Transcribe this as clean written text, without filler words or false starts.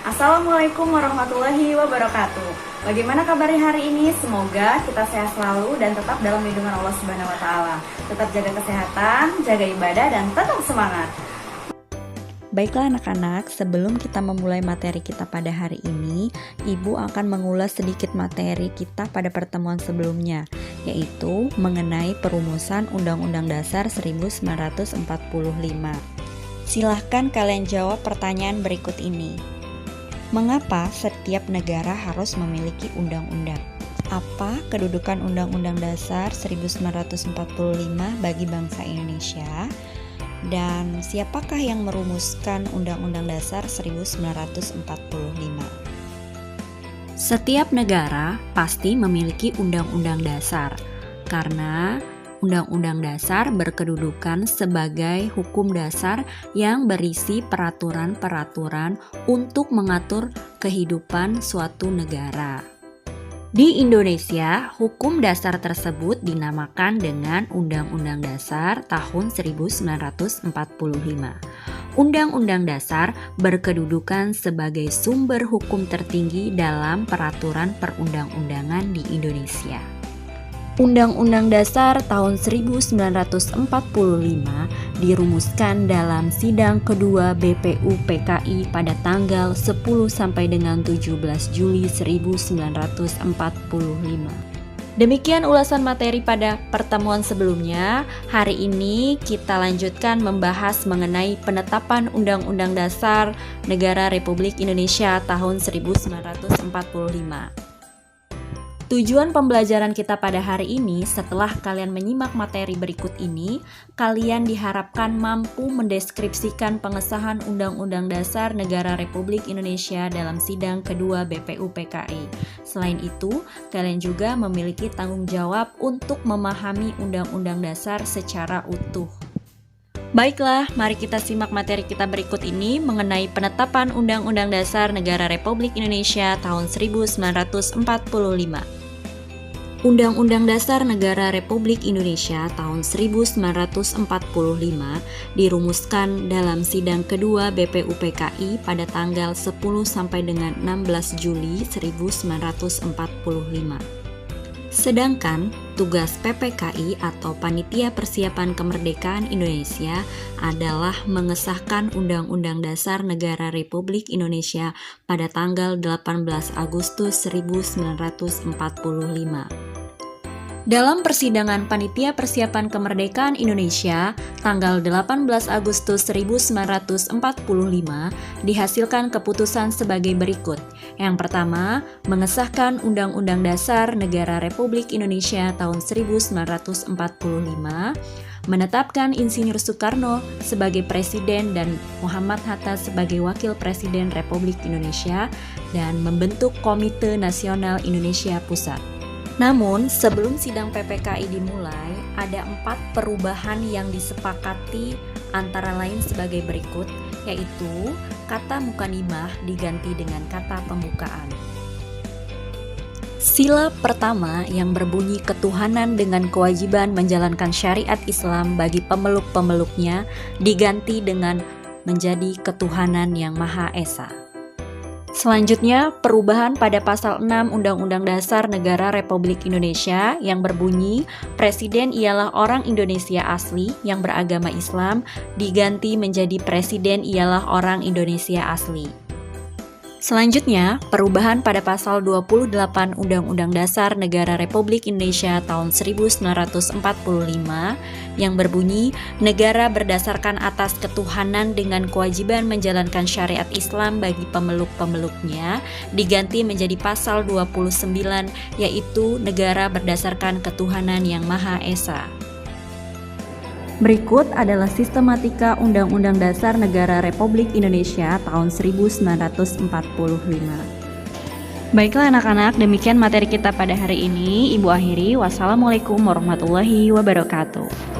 Assalamualaikum warahmatullahi wabarakatuh. Bagaimana kabarnya hari ini? Semoga kita sehat selalu dan tetap dalam lindungan Allah Subhanahu wa taala. Tetap jaga kesehatan, jaga ibadah dan tetap semangat. Baiklah anak-anak, sebelum kita memulai materi kita pada hari ini, Ibu akan mengulas sedikit materi kita pada pertemuan sebelumnya, yaitu mengenai perumusan Undang-Undang Dasar 1945. Silahkan kalian jawab pertanyaan berikut ini. Mengapa setiap negara harus memiliki undang-undang? Apa kedudukan Undang-Undang Dasar 1945 bagi bangsa Indonesia? Dan siapakah yang merumuskan Undang-Undang Dasar 1945? Setiap negara pasti memiliki Undang-Undang Dasar, karena Undang-Undang Dasar berkedudukan sebagai hukum dasar yang berisi peraturan-peraturan untuk mengatur kehidupan suatu negara. Di Indonesia, hukum dasar tersebut dinamakan dengan Undang-Undang Dasar tahun 1945. Undang-Undang Dasar berkedudukan sebagai sumber hukum tertinggi dalam peraturan perundang-undangan di Indonesia. Undang-Undang Dasar tahun 1945 dirumuskan dalam sidang kedua BPU PKI pada tanggal 10 sampai dengan 17 Juli 1945. Demikian ulasan materi pada pertemuan sebelumnya. Hari ini kita lanjutkan membahas mengenai penetapan Undang-Undang Dasar Negara Republik Indonesia tahun 1945. Tujuan pembelajaran kita pada hari ini, setelah kalian menyimak materi berikut ini, kalian diharapkan mampu mendeskripsikan pengesahan Undang-Undang Dasar Negara Republik Indonesia dalam sidang kedua BPU PKI. Selain itu, kalian juga memiliki tanggung jawab untuk memahami Undang-Undang Dasar secara utuh. Baiklah, mari kita simak materi kita berikut ini mengenai penetapan Undang-Undang Dasar Negara Republik Indonesia tahun 1945. Undang-Undang Dasar Negara Republik Indonesia tahun 1945 dirumuskan dalam sidang kedua BPU PKI pada tanggal 10 sampai dengan 16 Juli 1945. Sedangkan tugas PPKI atau Panitia Persiapan Kemerdekaan Indonesia adalah mengesahkan Undang-Undang Dasar Negara Republik Indonesia pada tanggal 18 Agustus 1945. Dalam persidangan Panitia Persiapan Kemerdekaan Indonesia tanggal 18 Agustus 1945 dihasilkan keputusan sebagai berikut. Yang pertama, mengesahkan Undang-Undang Dasar Negara Republik Indonesia tahun 1945, menetapkan Insinyur Soekarno sebagai Presiden dan Muhammad Hatta sebagai Wakil Presiden Republik Indonesia, dan membentuk Komite Nasional Indonesia Pusat. Namun, sebelum sidang PPKI dimulai, ada 4 perubahan yang disepakati antara lain sebagai berikut, yaitu kata mukanimah diganti dengan kata pembukaan. Sila pertama yang berbunyi ketuhanan dengan kewajiban menjalankan syariat Islam bagi pemeluk-pemeluknya diganti dengan menjadi ketuhanan yang Maha Esa. Selanjutnya, perubahan pada pasal 6 Undang-Undang Dasar Negara Republik Indonesia yang berbunyi Presiden ialah orang Indonesia asli yang beragama Islam diganti menjadi Presiden ialah orang Indonesia asli. Selanjutnya, perubahan pada pasal 28 Undang-Undang Dasar Negara Republik Indonesia tahun 1945 yang berbunyi negara berdasarkan atas ketuhanan dengan kewajiban menjalankan syariat Islam bagi pemeluk-pemeluknya diganti menjadi pasal 29, yaitu negara berdasarkan ketuhanan yang Maha Esa. Berikut adalah sistematika Undang-Undang Dasar Negara Republik Indonesia tahun 1945. Baiklah anak-anak, demikian materi kita pada hari ini. Ibu akhiri, wassalamualaikum warahmatullahi wabarakatuh.